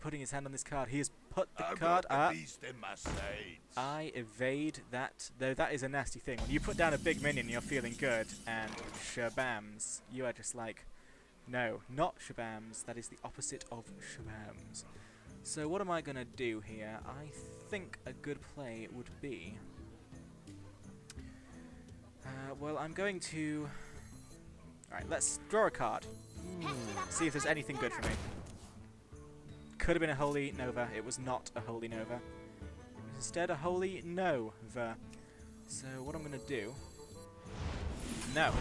putting his hand on this card. He has put the card up. in my sights. I evade that, though that is a nasty thing. When you put down a big minion, you're feeling good, and shabams, you are just like, no, not shabams. That is the opposite of shabams. So what am I going to do here? I think a good play would be... well, I'm going to... Alright, let's draw a card. See if there's anything good for me. Could have been a Holy Nova. It was not a Holy Nova. Instead, a Holy Nova. So what I'm going to do... No.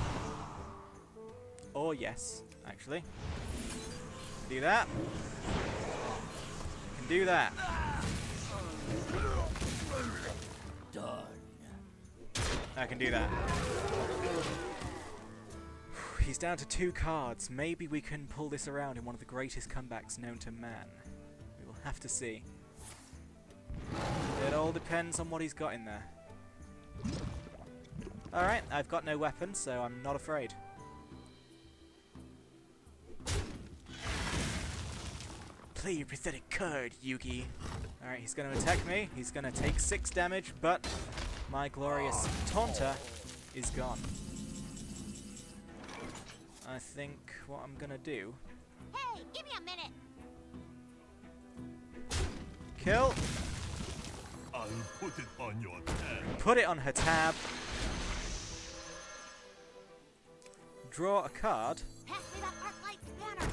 Or yes, actually. Do that. Can do that. Done. I can do that. He's down to 2 cards. Maybe we can pull this around in one of the greatest comebacks known to man. We will have to see. It all depends on what he's got in there. Alright, I've got no weapon, so I'm not afraid. Play your pathetic card, Yugi. Alright, he's going to attack me. He's going to take 6 damage, but my glorious Taunter is gone. I think what I'm going to do... Hey, give me a minute. Kill. I'll put it on your tab. Put it on her tab. Draw a card. Pass me that Arclight scanner.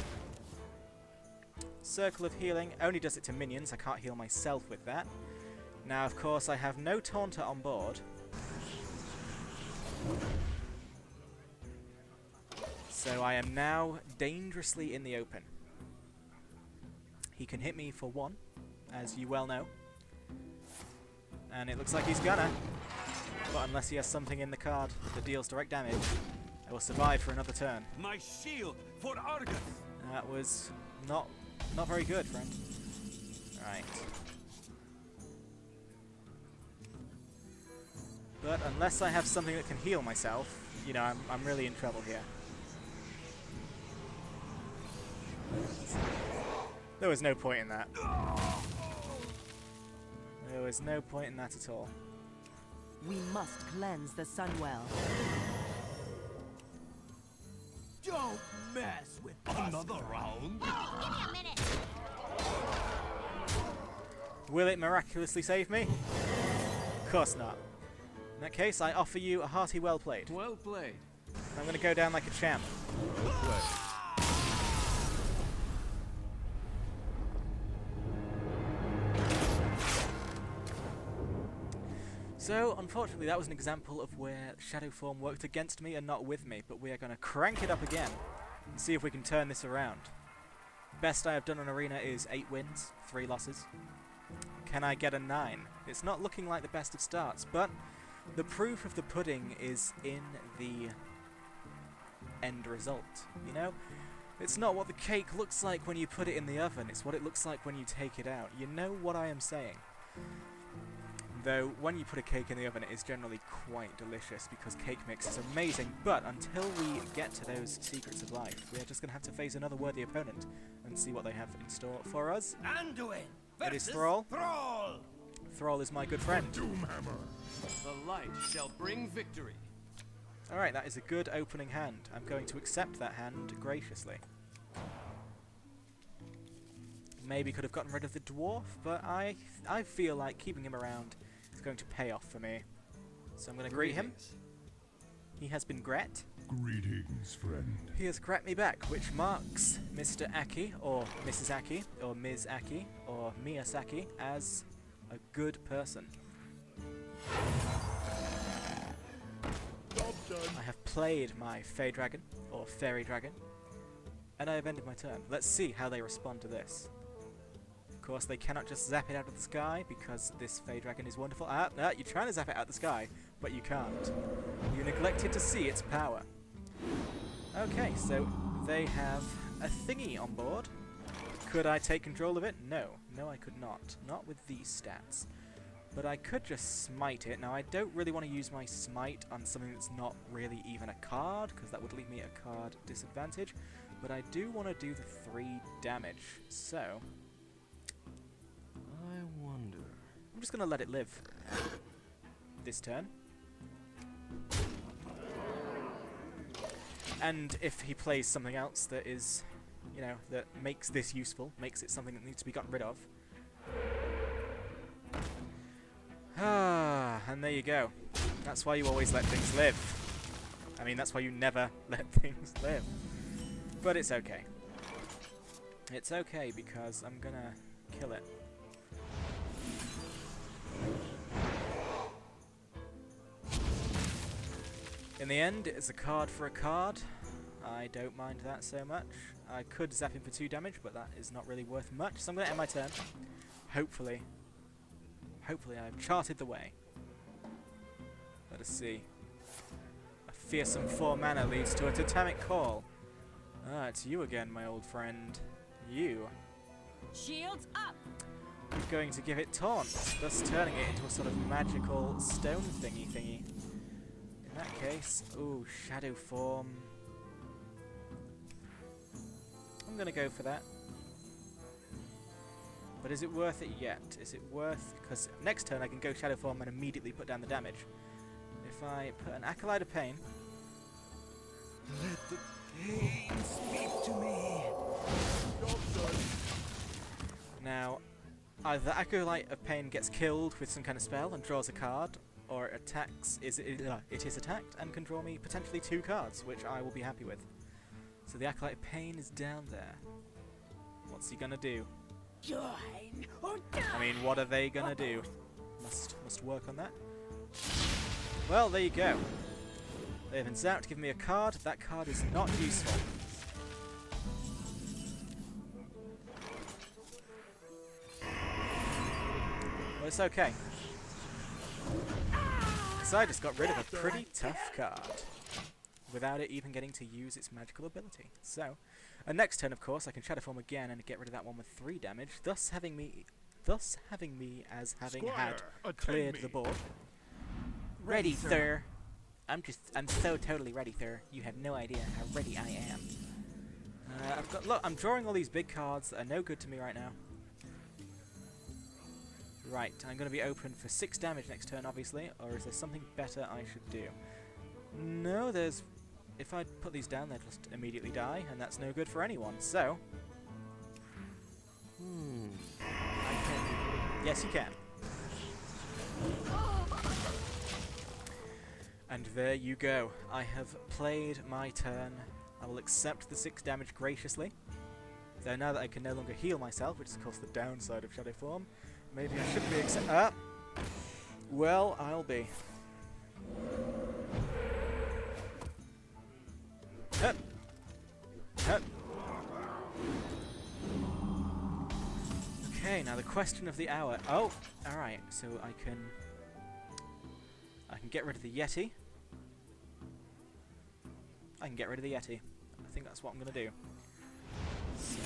Circle of Healing only does it to minions. I can't heal myself with that. Now, of course, I have no Taunter on board. So I am now dangerously in the open. He can hit me for 1, as you well know. And it looks like he's gonna. But unless he has something in the card that deals direct damage, I will survive for another turn. My shield for Argus. That was not very good, friend. Right. But unless I have something that can heal myself, you know, I'm really in trouble here. There was no point in that. There was no point in that at all. We must cleanse the Sunwell. Don't mess with another round. Hey, give me a minute. Will it miraculously save me? Of course not. In that case, I offer you a hearty well played. Well played. I'm going to go down like a champ. Well played. So, unfortunately, that was an example of where Shadow Form worked against me and not with me, but we are going to crank it up again and see if we can turn this around. Best I have done on Arena is 8 wins, 3 losses. Can I get a 9? It's not looking like the best of starts, but the proof of the pudding is in the end result, you know? It's not what the cake looks like when you put it in the oven, it's what it looks like when you take it out. You know what I am saying. Though, when you put a cake in the oven, it is generally quite delicious, because cake mix is amazing, but until we get to those secrets of life, we are just going to have to face another worthy opponent, and see what they have in store for us. Anduin It is Thrall. Thrall. Thrall is my good friend. The light shall bring victory. Alright, that is a good opening hand. I'm going to accept that hand graciously. Maybe could have gotten rid of the dwarf, but I feel like keeping him around is going to pay off for me. So I'm going to greet him. He has been gret. Greetings, friend. He has gret me back, which marks Mr. Aki, or Mrs. Aki, or Ms. Aki, or Miyasaki as a good person. I have played my Fey Dragon, or Fairy Dragon, and I have ended my turn. Let's see how they respond to this. Of course, they cannot just zap it out of the sky, because this Fey Dragon is wonderful. No, you're trying to zap it out of the sky, but you can't. You neglected to see its power. Okay, so they have a thingy on board. Could I take control of it? No. No, I could not. Not with these stats. But I could just smite it. Now, I don't really want to use my smite on something that's not really even a card, because that would leave me at a card disadvantage. But I do want to do the 3 damage. So, I'm just going to let it live this turn. And if he plays something else that is, you know, that makes this useful, makes it something that needs to be gotten rid of. Ah, and there you go. That's why you always let things live. I mean, that's why you never let things live. But it's okay. It's okay because I'm gonna kill it. In the end, it's a card for a card. I don't mind that so much. I could zap him for 2 damage, but that is not really worth much, so I'm going to end my turn. Hopefully I've charted the way. Let us see. A fearsome 4 mana leads to a totemic call. Ah, it's you again, my old friend. You. Shields up. You're going to give it taunt, thus turning it into a sort of magical stone thingy. In that case, ooh, shadow form. I'm gonna go for that. But is it worth it yet? Is it worth... because next turn I can go shadow form and immediately put down the damage. If I put an Acolyte of Pain... Let the pain speak to me. Now, either Acolyte of Pain gets killed with some kind of spell and draws a card, or it attacks, it is attacked and can draw me potentially 2 cards, which I will be happy with. So the Acolyte of Pain is down there. What's he gonna do? Join or die. I mean, what are they gonna do? Must work on that. Well, there you go. They have been zapped, give me a card. That card is not useful. Well, it's okay. So I just got rid of a pretty tough card without it even getting to use its magical ability. So, next turn, of course, I can Shadow Form again and get rid of that one with 3 damage, thus having me as having had cleared the board. Ready, sir. I'm so totally ready, sir. You have no idea how ready I am. Look, I'm drawing all these big cards that are no good to me right now. Right, I'm going to be open for 6 damage next turn, obviously, or is there something better I should do? No, there's... if I put these down, they'll just immediately die, and that's no good for anyone, so... I can... yes, you can. And there you go. I have played my turn. I will accept the 6 damage graciously. Though now that I can no longer heal myself, which is of course the downside of Shadow Form, maybe I shouldn't be well, I'll be. Hup. Hup. Okay, now the question of the hour. Oh, alright, so I can get rid of the Yeti. I can get rid of the Yeti. I think that's what I'm going to do. So...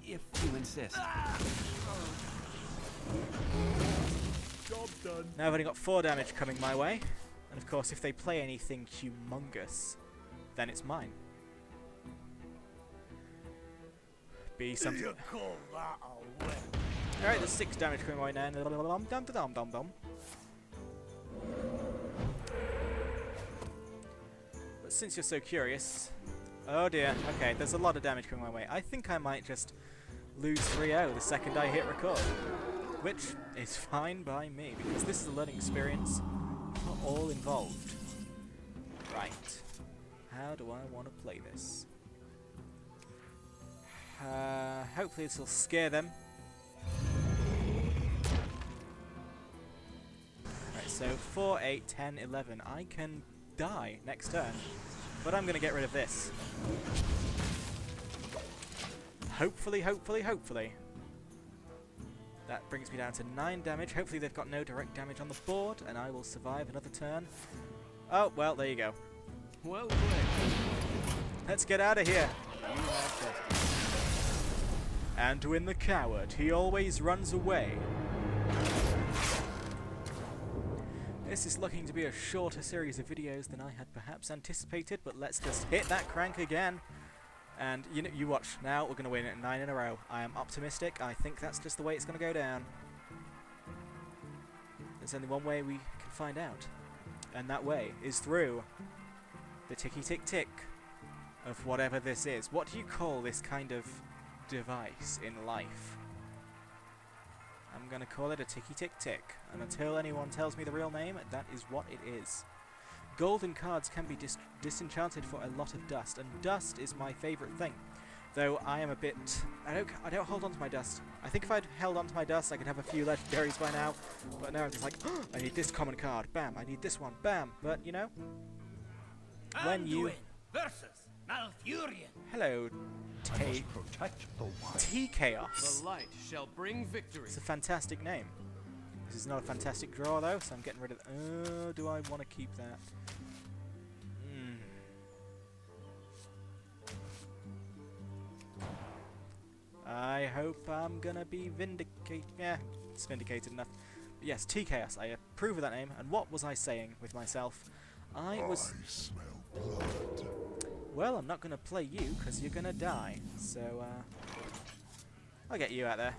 if you insist. Job done. Now I've only got 4 damage coming my way. And of course, if they play anything humongous, then it's mine. Be something... You call that a win? Alright, there's 6 damage coming my way now. But since you're so curious... oh dear, okay, there's a lot of damage coming my way. I think I might just lose 3-0 the second I hit record. Which is fine by me, because this is a learning experience for all involved. Right. How do I want to play this? Hopefully this will scare them. Right, so 4, 8, 10, 11. I can die next turn. But I'm going to get rid of this. Hopefully. That brings me down to 9 damage. Hopefully they've got no direct damage on the board, and I will survive another turn. Oh, well, there you go. Well played. Let's get out of here. And win the coward. He always runs away. This is looking to be a shorter series of videos than I had perhaps anticipated, but let's just hit that crank again And you watch. Now we're going to win it 9 in a row. I am optimistic. I think that's just the way it's going to go down. There's only one way we can find out. And that way is through the ticky-tick-tick of whatever this is. What do you call this kind of device in life? I'm going to call it a ticky-tick-tick. And until anyone tells me the real name, that is what it is. Golden cards can be disenchanted for a lot of dust, and dust is my favourite thing. Though I am a bit... I don't hold on to my dust. I think if I'd held on to my dust, I could have a few legendaries by now. But now it's like, oh, I need this common card. Bam, I need this one. Bam. But, you know, when you... Anduin versus Malfurion. Hello, Protect the wild. T-Chaos. The light shall bring victory. It's a fantastic name. This is not a fantastic draw, though, so I'm getting rid of... do I want to keep that? I hope I'm gonna be vindicated. Yeah, it's vindicated enough. But yes, T-Chaos. I approve of that name. And what was I saying with myself? I smell blood. Well, I'm not gonna play you because you're gonna die. So I'll get you out there.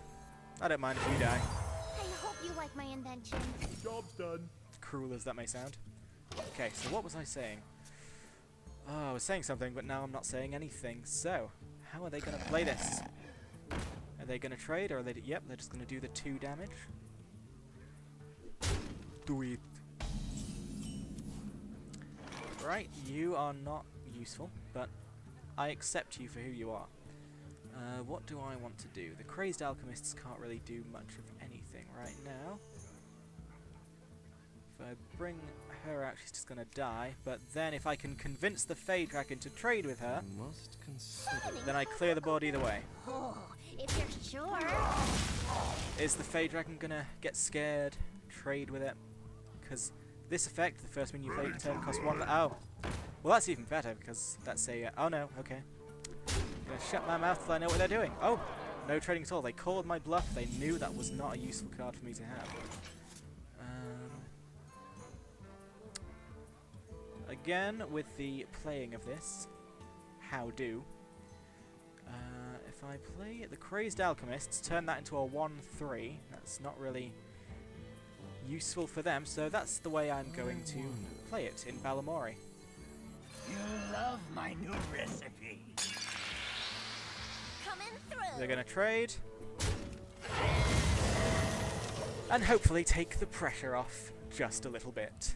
I don't mind if you die. I hope you like my invention. Job's done. Cruel as that may sound. Okay, so what was I saying? Oh, I was saying something, but now I'm not saying anything. So, how are they gonna play this? Are they going to trade, or are they... Yep, they're just going to do the 2 damage. Do it. Right, you are not useful, but I accept you for who you are. What do I want to do? The Crazed Alchemists can't really do much of anything right now. If I bring her out, she's just going to die. But then if I can convince the Fey Dragon to trade with her, Must consider. then I clear the board either way. Oh, if you're sure. Is the Fey Dragon gonna get scared, trade with it? Because this effect, the first one you play turn, costs 1. Oh, well that's even better because that's a. Oh no, okay. I'm gonna shut my mouth till I know what they're doing. Oh, no trading at all. They called my bluff. They knew that was not a useful card for me to have. Again, with the playing of this, how do? If I play the Crazed Alchemists, turn that into a 1/3, that's not really useful for them, so that's the way I'm going to play it in Balamori. You love my new recipe. Coming through. They're going to trade, and hopefully take the pressure off just a little bit.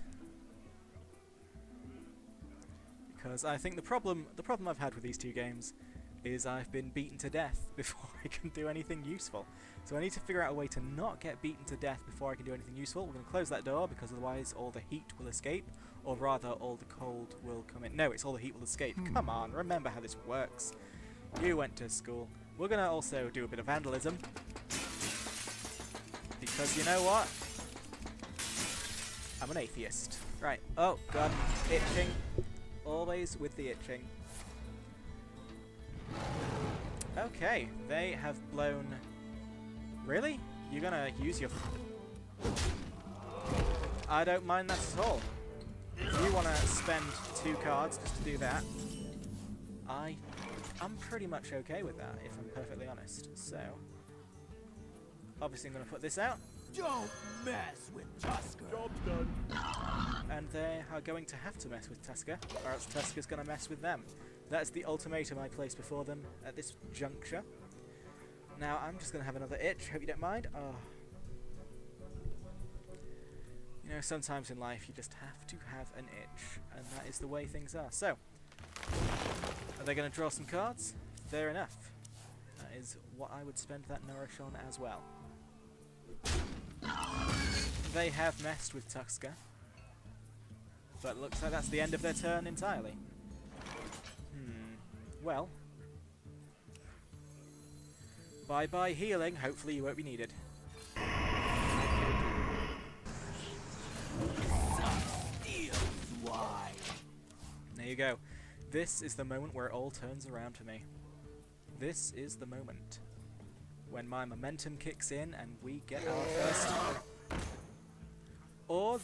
Because I think the problem I've had with these 2 games is I've been beaten to death before I can do anything useful. So I need to figure out a way to not get beaten to death before I can do anything useful. We're going to close that door because otherwise all the heat will escape, or rather all the cold will come in. No, it's all the heat will escape. Come on, remember how this works. You went to school. We're going to also do a bit of vandalism. Because you know what? I'm an atheist. Right. Oh, God. Itching. Always with the itching. Okay, they have blown... Really? You're gonna use your... I don't mind that at all. If you wanna spend 2 cards just to do that, I'm pretty much okay with that, if I'm perfectly honest. So, obviously I'm gonna put this out. Don't mess with Tusker. Job's done. And they are going to have to mess with Tusker, or else Tusker's going to mess with them. That's the ultimatum I placed before them at this juncture. Now I'm just going to have another itch, hope you don't mind. Oh. You know, sometimes in life you just have to have an itch, and that is the way things are. So, are they going to draw some cards? Fair enough. That is what I would spend that nourish on as well. They have messed with Tusker, but looks like that's the end of their turn entirely. Well, bye-bye healing. Hopefully you won't be needed. There you go. This is the moment where it all turns around for me. This is the moment when my momentum kicks in and we get our first... Or this